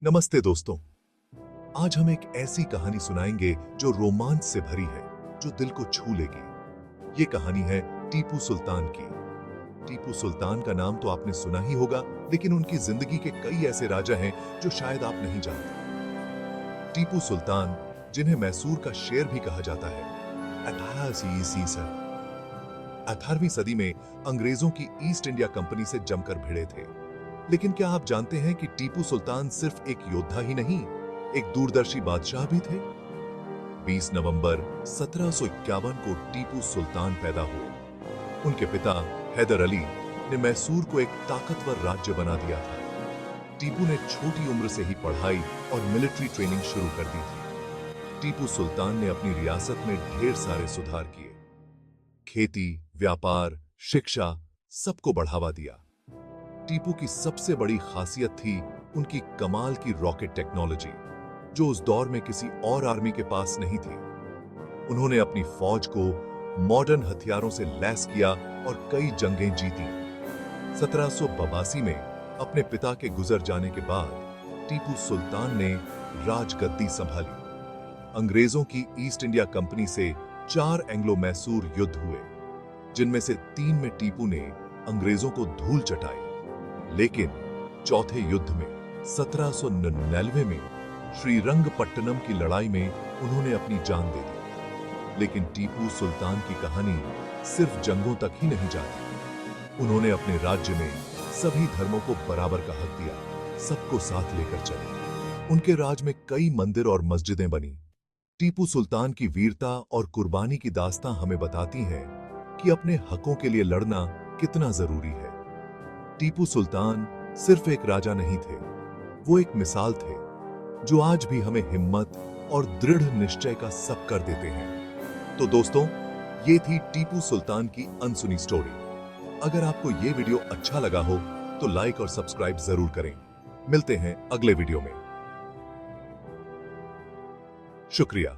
नमस्ते दोस्तों। आज हम एक ऐसी कहानी सुनाएंगे जो रोमांच से भरी है, जो दिल को छू लेगी। ये कहानी है टीपू सुल्तान की। टीपू सुल्तान का नाम तो आपने सुना ही होगा, लेकिन उनकी जिंदगी के कई ऐसे राजा हैं जो शायद आप नहीं जानते। टीपू सुल्तान, जिन्हें मैसूर का शेर भी कहा जाता है, 18वीं सदी में अंग्रेजों की ईस्ट इंडिया कंपनी से जमकर भिड़े थे। लेकिन क्या आप जानते हैं कि टीपू सुल्तान सिर्फ एक योद्धा ही नहीं, एक दूरदर्शी बादशाह भी थे। 20 नवंबर 1751 को टीपू सुल्तान पैदा हुए। उनके पिता हैदर अली ने मैसूर को एक ताकतवर राज्य बना दिया था। टीपू ने छोटी उम्र से ही पढ़ाई और मिलिट्री ट्रेनिंग शुरू कर दी थी। टीपू सुल्तान ने अपनी रियासत में ढेर सारे सुधार किए। खेती, व्यापार, शिक्षा, सबको बढ़ावा दिया। टीपू की सबसे बड़ी खासियत थी उनकी कमाल की रॉकेट टेक्नोलॉजी, जो उस दौर में किसी और आर्मी के पास नहीं थी। उन्होंने अपनी फौज को मॉडर्न हथियारों से लैस किया और कई जंगें जीती। 1782 में अपने पिता के गुजर जाने के बाद टीपू सुल्तान ने राजगद्दी संभाली। अंग्रेजों की ईस्ट इंडिया कंपनी से 4 एंग्लो मैसूर युद्ध हुए, जिनमें से 3 में टीपू ने अंग्रेजों को धूल चटाई। लेकिन चौथे युद्ध में 1799 में श्रीरंगपट्टनम की लड़ाई में उन्होंने अपनी जान दे दी। लेकिन टीपू सुल्तान की कहानी सिर्फ जंगों तक ही नहीं जाती। उन्होंने अपने राज्य में सभी धर्मों को बराबर का हक दिया, सबको साथ लेकर चले। उनके राज में कई मंदिर और मस्जिदें बनी। टीपू सुल्तान की वीरता और कुर्बानी की दास्तां हमें बताती है कि अपने हकों के लिए लड़ना कितना जरूरी है। टीपू सुल्तान सिर्फ एक राजा नहीं थे, वो एक मिसाल थे, जो आज भी हमें हिम्मत और दृढ़ निश्चय का सब कर देते हैं। तो दोस्तों, ये थी टीपू सुल्तान की अनसुनी स्टोरी। अगर आपको ये वीडियो अच्छा लगा हो तो लाइक और सब्सक्राइब जरूर करें। मिलते हैं अगले वीडियो में। शुक्रिया।